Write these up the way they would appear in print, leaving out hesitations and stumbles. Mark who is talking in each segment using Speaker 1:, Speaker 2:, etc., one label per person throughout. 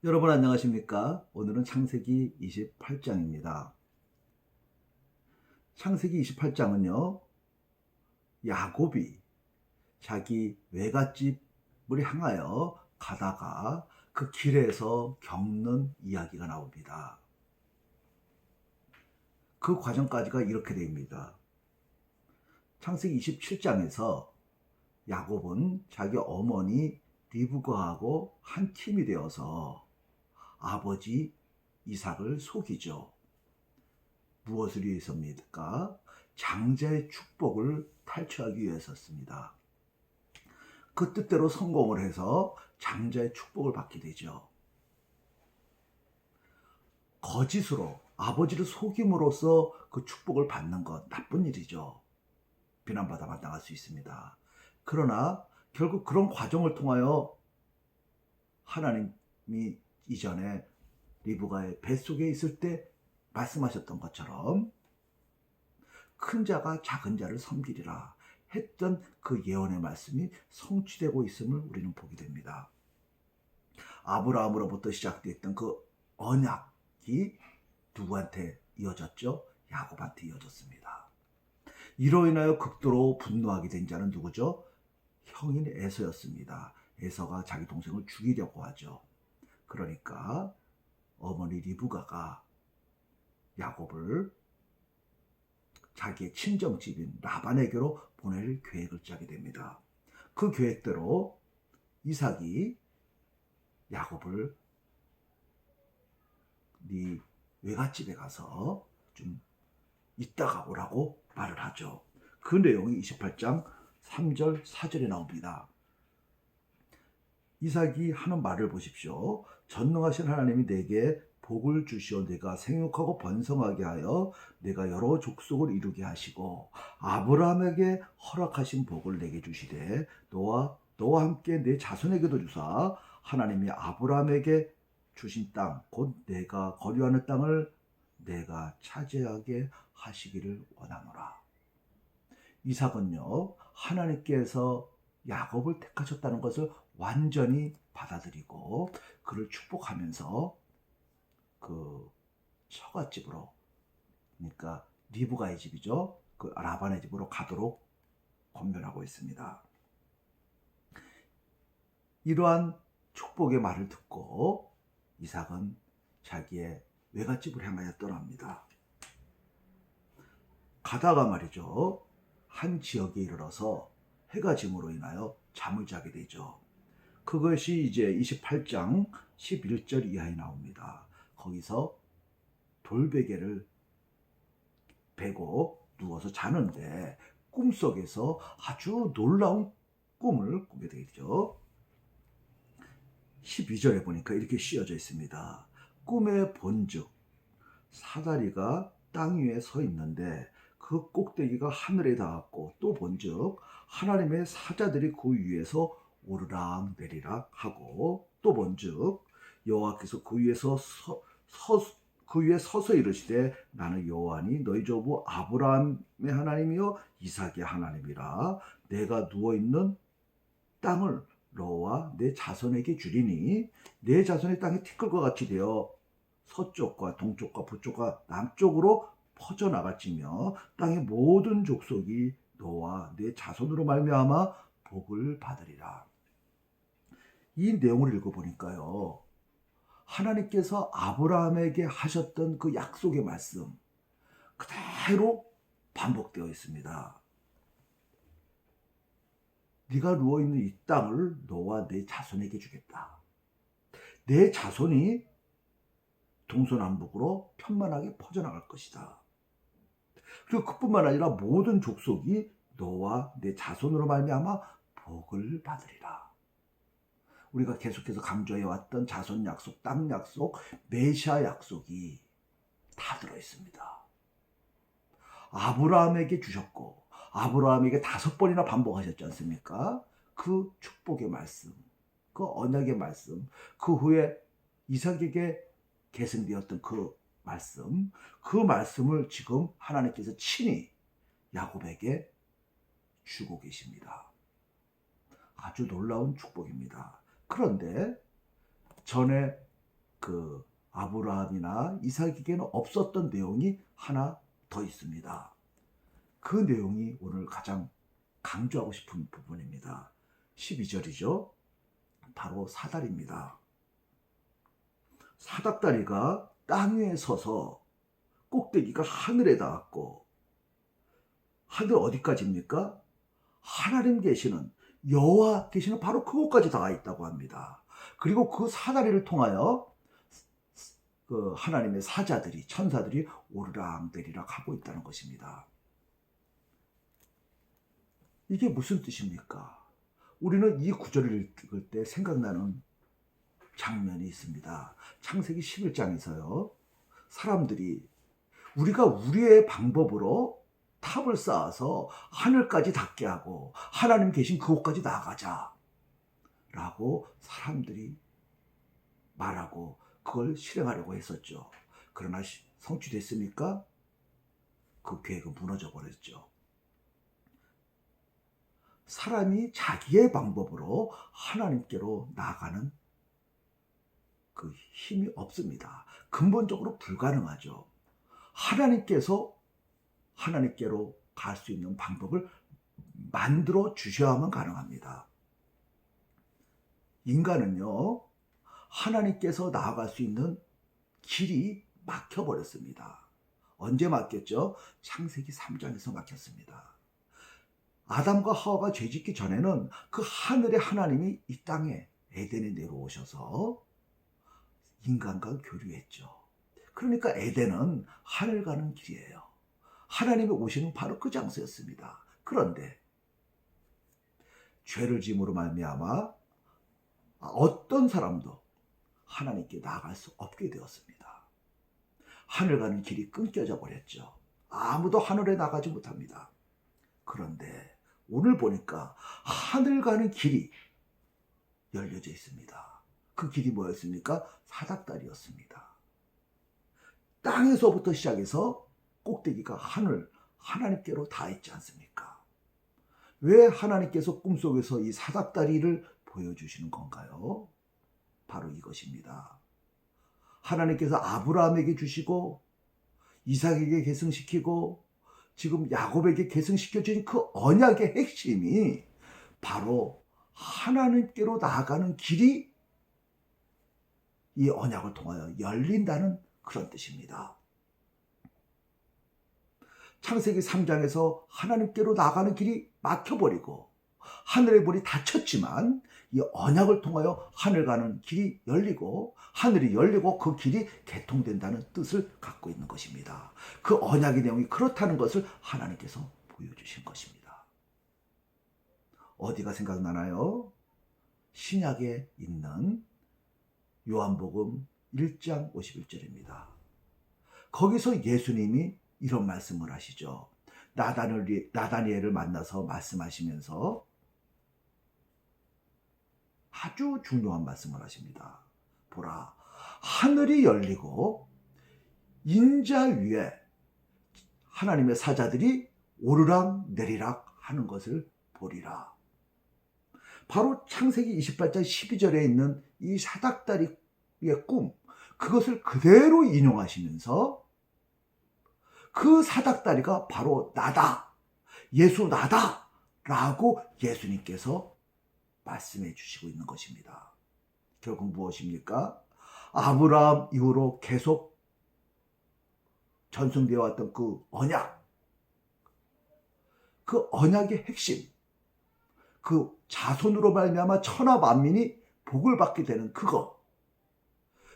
Speaker 1: 여러분 안녕하십니까? 오늘은 창세기 28장입니다. 창세기 28장은요, 야곱이 자기 외갓집을 향하여 가다가 그 길에서 겪는 이야기가 나옵니다. 그 과정까지가 이렇게 됩니다. 창세기 27장에서 야곱은 자기 어머니 리브가하고 한 팀이 되어서 아버지 이삭을 속이죠. 무엇을 위해서입니까? 장자의 축복을 탈취하기 위해서였습니다. 그 뜻대로 성공을 해서 장자의 축복을 받게 되죠. 거짓으로 아버지를 속임으로써 그 축복을 받는 것 나쁜 일이죠. 비난받아 마땅할 수 있습니다. 그러나 결국 그런 과정을 통하여 하나님이 이전에 리브가의 뱃속에 있을 때 말씀하셨던 것처럼 큰 자가 작은 자를 섬기리라 했던 그 예언의 말씀이 성취되고 있음을 우리는 보게 됩니다. 아브라함으로부터 시작됐던 그 언약이 누구한테 이어졌죠? 야곱한테 이어졌습니다. 이로 인하여 극도로 분노하게 된 자는 누구죠? 형인 에서였습니다. 에서가 자기 동생을 죽이려고 하죠. 그러니까 어머니 리브가가 야곱을 자기의 친정집인 라반에게로 보낼 계획을 짜게 됩니다. 그 계획대로 이삭이 야곱을 네 외갓집에 가서 좀 있다가 오라고 말을 하죠. 그 내용이 28장 3절 4절에 나옵니다. 이삭이 하는 말을 보십시오. 전능하신 하나님이 내게 복을 주시어 내가 생육하고 번성하게 하여 내가 여러 족속을 이루게 하시고 아브라함에게 허락하신 복을 내게 주시되 너와 함께 내 자손에게도 주사 하나님이 아브라함에게 주신 땅 곧 내가 거류하는 땅을 내가 차지하게 하시기를 원하노라. 이삭은요, 하나님께서 야곱을 택하셨다는 것을 완전히 받아들이고 그를 축복하면서 그 처갓집으로, 그러니까 리브가의 집이죠, 그 라반의 집으로 가도록 권면하고 있습니다. 이러한 축복의 말을 듣고 이삭은 자기의 외갓집을 향하여 떠납니다. 가다가 말이죠, 한 지역에 이르러서 해가 짐으로 인하여 잠을 자게 되죠. 그것이 이제 28장 11절 이하에 나옵니다. 거기서 돌베개를 베고 누워서 자는데 꿈속에서 아주 놀라운 꿈을 꾸게 되죠. 12절에 보니까 이렇게 씌어져 있습니다. 꿈에 본즉 사다리가 땅 위에 서 있는데 그 꼭대기가 하늘에 닿았고 또 본즉 하나님의 사자들이 그 위에서 오르락 내리락 하고 또 본즉 여호와께서 그 위에 서서 이르시되 나는 여호와니 너희 조부 아브라함의 하나님이요 이삭의 하나님이라. 내가 누워있는 땅을 너와 내 자손에게 주리니 내 자손의 땅이 티끌과 같이 되어 서쪽과 동쪽과 북쪽과 남쪽으로 퍼져나갈지며 땅의 모든 족속이 너와 내 자손으로 말미암아 복을 받으리라. 이 내용을 읽어보니까요, 하나님께서 아브라함에게 하셨던 그 약속의 말씀 그대로 반복되어 있습니다. 네가 누워있는 이 땅을 너와 내 자손에게 주겠다. 내 자손이 동서남북으로 편만하게 퍼져나갈 것이다. 그리고 그뿐만 아니라 모든 족속이 너와 내 자손으로 말미암아 복을 받으리라. 우리가 계속해서 강조해왔던 자손 약속, 땅 약속, 메시아 약속이 다 들어있습니다. 아브라함에게 주셨고 아브라함에게 5번이나 반복하셨지 않습니까? 그 축복의 말씀, 그 언약의 말씀, 그 후에 이삭에게 계승되었던 그 말씀을 지금 하나님께서 친히 야곱에게 주고 계십니다. 아주 놀라운 축복입니다. 그런데 전에 그 아브라함이나 이삭에게는 없었던 내용이 하나 더 있습니다. 그 내용이 오늘 가장 강조하고 싶은 부분입니다. 12절이죠. 바로 사다리입니다. 사닥다리가 땅 위에 서서 꼭대기가 하늘에 닿았고, 하늘 어디까지입니까? 하나님 계시는, 여호와 계시는 바로 그곳까지 닿아 있다고 합니다. 그리고 그 사다리를 통하여 그 하나님의 사자들이, 천사들이 오르락내리락 하고 있다는 것입니다. 이게 무슨 뜻입니까? 우리는 이 구절을 읽을 때 생각나는 장면이 있습니다. 창세기 11장에서요. 사람들이 우리가 우리의 방법으로 탑을 쌓아서 하늘까지 닿게 하고 하나님 계신 그곳까지 나가자 라고 사람들이 말하고 그걸 실행하려고 했었죠. 그러나 성취됐습니까? 그 계획은 무너져 버렸죠. 사람이 방법으로 하나님께로 나아가는 그 힘이 없습니다. 근본적으로 불가능하죠. 하나님께로 갈 수 있는 방법을 만들어 주셔야만 가능합니다. 인간은요, 하나님께서 나아갈 수 있는 길이 막혀버렸습니다. 언제 막혔죠? 창세기 3장에서 막혔습니다. 아담과 하와가 죄짓기 전에는 그 하늘의 하나님이 이 땅에 에덴에 내려오셔서 인간과 교류했죠. 그러니까 에덴은 하늘 가는 길이에요. 하나님이 오시는 바로 그 장소였습니다. 그런데 죄를 지음으로 말미암아 어떤 사람도 하나님께 나아갈 수 없게 되었습니다. 하늘 가는 길이 끊겨져 버렸죠. 아무도 하늘에 나가지 못합니다. 그런데 오늘 보니까 하늘 가는 길이 열려져 있습니다. 그 길이 뭐였습니까? 사닥다리였습니다. 땅에서부터 시작해서 꼭대기가 하나님께로 다 있지 않습니까? 왜 하나님께서 꿈속에서 이 사닥다리를 보여주시는 건가요? 바로 이것입니다. 하나님께서 아브라함에게 주시고 이삭에게 계승시키고 지금 야곱에게 계승시켜 주신 그 언약의 핵심이 바로 하나님께로 나아가는 길이 이 언약을 통하여 열린다는 그런 뜻입니다. 창세기 3장에서 하나님께로 나아가는 길이 막혀버리고 하늘의 문이 닫혔지만 이 언약을 통하여 하늘 가는 길이 열리고 하늘이 열리고 그 길이 개통된다는 뜻을 갖고 있는 것입니다. 그 언약의 내용이 그렇다는 것을 하나님께서 보여주신 것입니다. 어디가 생각나나요? 신약에 있는 요한복음 1장 51절입니다. 거기서 예수님이 이런 말씀을 하시죠. 나다니엘을 만나서 말씀하시면서 아주 중요한 말씀을 하십니다. 보라, 하늘이 열리고 인자 위에 하나님의 사자들이 오르락 내리락 하는 것을 보리라. 바로 창세기 28장 12절에 있는 이 사닥다리의 꿈, 그것을 그대로 인용하시면서 그 사닥다리가 바로 나다, 예수 나다 라고 예수님께서 말씀해 주시고 있는 것입니다. 결국 무엇입니까? 아브라함 이후로 계속 전승되어 왔던 그 언약, 그 언약의 핵심, 그 자손으로 말미암아 천하 만민이 복을 받게 되는 그거,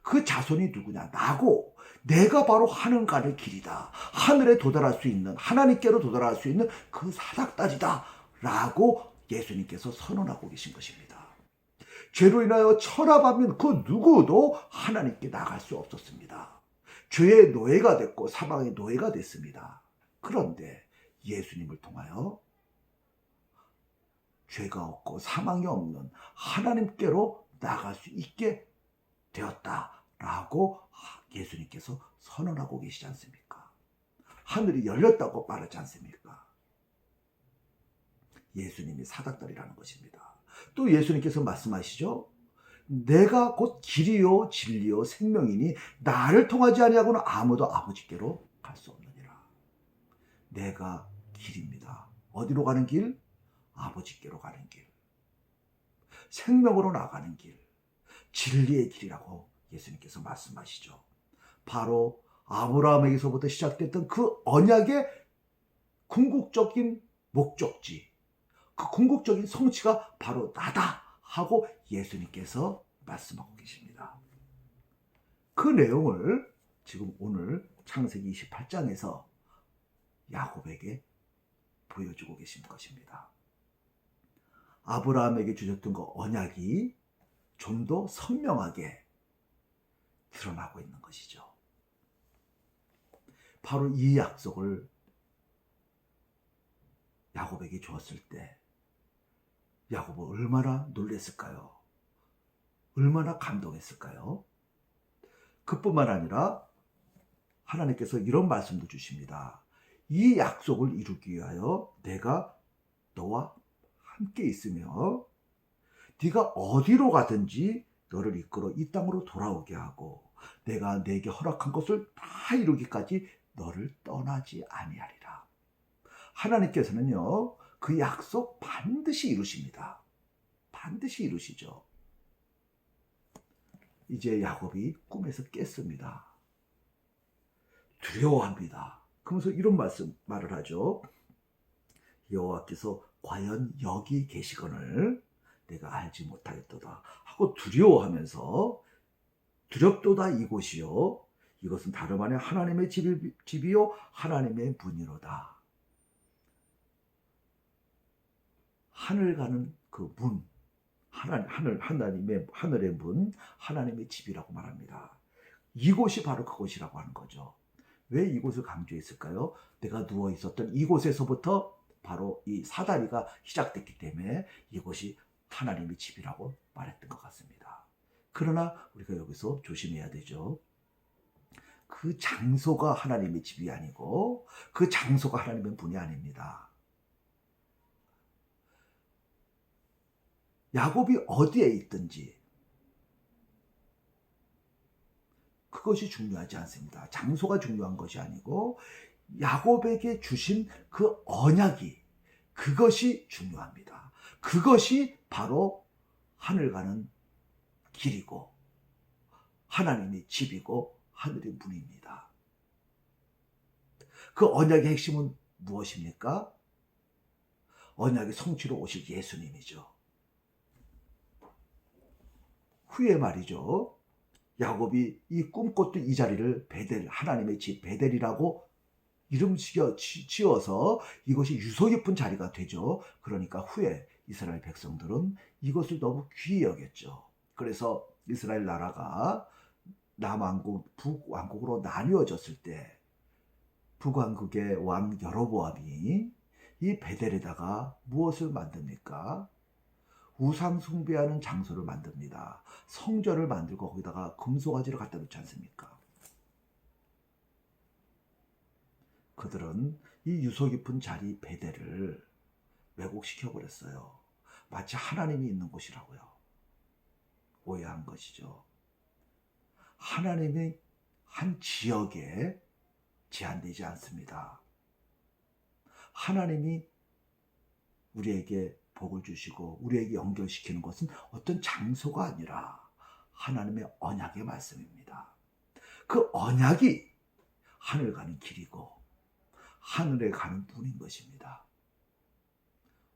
Speaker 1: 그 자손이 누구냐? 나고, 내가 바로 하늘 가는 길이다. 하늘에 도달할 수 있는, 하나님께로 도달할 수 있는 그 사닥다리다 라고 예수님께서 선언하고 계신 것입니다. 죄로 인하여 천하 만민 그 누구도 하나님께 나갈 수 없었습니다. 죄의 노예가 됐고 사망의 노예가 됐습니다. 그런데 예수님을 통하여 죄가 없고 사망이 없는 하나님께로 나갈 수 있게 되었다라고 예수님께서 선언하고 계시지 않습니까? 하늘이 열렸다고 말하지 않습니까? 예수님이 사닥다리라는 것입니다. 또 예수님께서 말씀하시죠. 내가 곧 길이요 진리요 생명이니 나를 통하지 아니하고는 아무도 아버지께로 갈 수 없느니라. 내가 길입니다. 어디로 가는 길? 아버지께로 가는 길. 생명으로 나가는 길. 진리의 길이라고 예수님께서 말씀하시죠. 바로 아브라함에게서부터 시작됐던 그 언약의 궁극적인 목적지, 그 궁극적인 성취가 바로 나다 하고 예수님께서 말씀하고 계십니다. 그 내용을 지금 오늘 창세기 28장에서 야곱에게 보여주고 계신 것입니다. 아브라함에게 주셨던 그 언약이 좀 더 선명하게 드러나고 있는 것이죠. 바로 이 약속을 야곱에게 주었을 때 야곱은 얼마나 놀랐을까요? 얼마나 감동했을까요? 그뿐만 아니라 하나님께서 이런 말씀도 주십니다. 이 약속을 이루기 위하여 내가 너와 함께 있으며 네가 어디로 가든지 너를 이끌어 이 땅으로 돌아오게 하고 내가 네게 허락한 것을 다 이루기까지 너를 떠나지 아니하리라. 하나님께서는요, 그 약속 반드시 이루십니다. 반드시 이루시죠. 이제 야곱이 꿈에서 깼습니다. 두려워합니다. 그러면서 이런 말을 하죠. 여호와께서 과연 여기 계시거늘 내가 알지 못하겠도다 하고 두려워하면서 두렵도다 이곳이요 이것은 다름 아니라 하나님의 집이요 하나님의 문이로다. 하늘 가는 그 문, 하늘의 문, 하나님의 집이라고 말합니다. 이곳이 바로 그곳이라고 하는 거죠. 왜 이곳을 강조했을까요? 내가 누워 있었던 이곳에서부터 바로 이 사다리가 시작됐기 때문에 이곳이 하나님의 집이라고 말했던 것 같습니다. 그러나 우리가 여기서 조심해야 되죠. 그 장소가 하나님의 집이 아니고 그 장소가 하나님의 문이 아닙니다. 야곱이 어디에 있든지 그것이 중요하지 않습니다. 장소가 중요한 것이 아니고 야곱에게 주신 그 언약이 그것이 중요합니다. 그것이 바로 하늘 가는 길이고 하나님의 집이고 하늘의 문입니다. 그 언약의 핵심은 무엇입니까? 언약의 성취로 오실 예수님이죠. 후에 말이죠. 야곱이 이 꿈꿨던 이 자리를 베델, 하나님의 집 베델이라고 이름 지어서 이것이 유서 깊은 자리가 되죠. 그러니까 후에 이스라엘 백성들은 이것을 너무 귀히 여겼죠. 그래서 이스라엘 나라가 남왕국, 북왕국으로 나뉘어졌을 때 북왕국의 왕 여로보암이 이 베델에다가 무엇을 만듭니까? 우상 숭배하는 장소를 만듭니다. 성전을 만들고 거기다가 금송아지를 갖다 놓지 않습니까? 그들은 이 유서 깊은 자리 베델을 왜곡시켜 버렸어요. 마치 하나님이 있는 곳이라고요. 오해한 것이죠. 하나님의 한 지역에 제한되지 않습니다. 하나님이 우리에게 복을 주시고 우리에게 연결시키는 것은 어떤 장소가 아니라 하나님의 언약의 말씀입니다. 그 언약이 하늘 가는 길이고 하늘에 가는 문인 것입니다.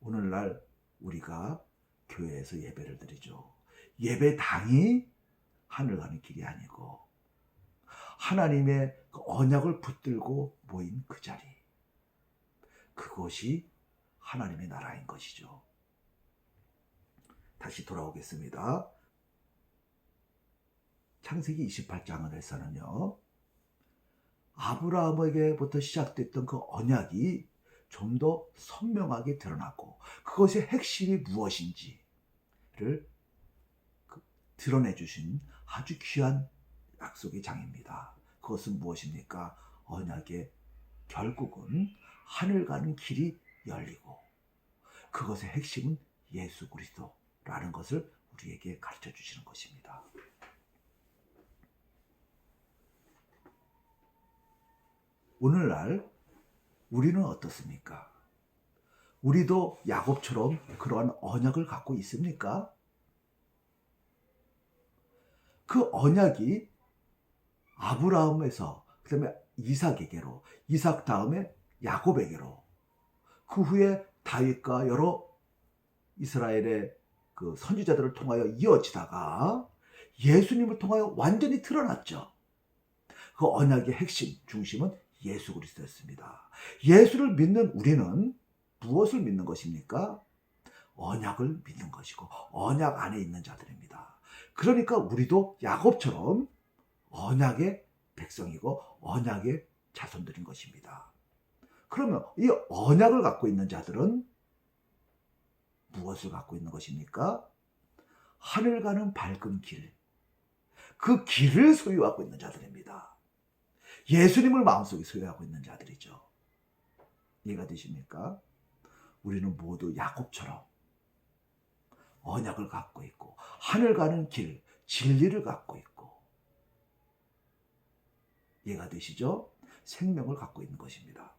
Speaker 1: 오늘날 우리가 교회에서 예배를 드리죠. 예배당이 하늘 가는 길이 아니고 하나님의 그 언약을 붙들고 모인 그 자리, 그것이 하나님의 나라인 것이죠. 다시 돌아오겠습니다. 창세기 28장에서는요. 아브라함에게부터 시작됐던 그 언약이 좀 더 선명하게 드러나고 그것의 핵심이 무엇인지를 드러내 주신 아주 귀한 약속의 장입니다. 그것은 무엇입니까? 언약의 결국은 하늘 가는 길이 열리고 그것의 핵심은 예수 그리스도라는 것을 우리에게 가르쳐 주시는 것입니다. 오늘날 우리는 어떻습니까? 우리도 야곱처럼 그러한 언약을 갖고 있습니까? 그 언약이 아브라함에서 그다음에 이삭에게로, 이삭 다음에 야곱에게로, 그 후에 다윗과 여러 이스라엘의 그 선지자들을 통하여 이어지다가 예수님을 통하여 완전히 드러났죠. 그 언약의 핵심, 중심은 예수 그리스도였습니다. 예수를 믿는 우리는 무엇을 믿는 것입니까? 언약을 믿는 것이고 언약 안에 있는 자들입니다. 그러니까 우리도 야곱처럼 언약의 백성이고 언약의 자손들인 것입니다. 그러면 이 언약을 갖고 있는 자들은 무엇을 갖고 있는 것입니까? 하늘 가는 밝은 길, 그 길을 소유하고 있는 자들입니다. 예수님을 마음속에 소유하고 있는 자들이죠. 이해가 되십니까? 우리는 모두 야곱처럼 언약을 갖고 있고 하늘 가는 길, 진리를 갖고 있고, 이해가 되시죠? 생명을 갖고 있는 것입니다.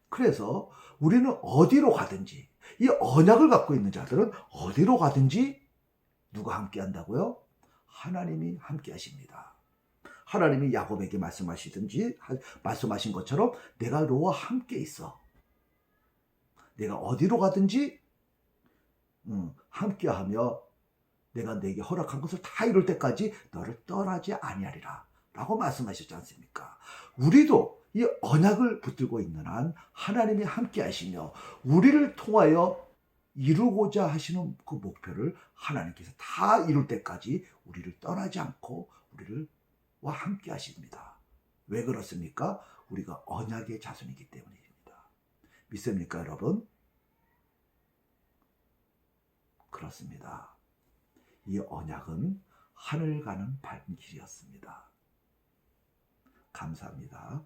Speaker 1: 그래서 우리는 어디로 가든지, 이 언약을 갖고 있는 자들은 어디로 가든지 누가 함께 한다고요? 하나님이 함께 하십니다. 하나님이 야곱에게 말씀하신 것처럼 내가 너와 함께 있어. 내가 어디로 가든지 함께하며 내가 내게 허락한 것을 다 이룰 때까지 너를 떠나지 아니하리라 라고 말씀하셨지 않습니까? 우리도 이 언약을 붙들고 있는 한 하나님이 함께 하시며 우리를 통하여 이루고자 하시는 그 목표를 하나님께서 다 이룰 때까지 우리를 떠나지 않고 우리와 함께 하십니다. 왜 그렇습니까? 우리가 언약의 자손이기 때문입니다. 믿습니까, 여러분? 그렇습니다. 이 언약은 하늘 가는 밝은 길이었습니다. 감사합니다.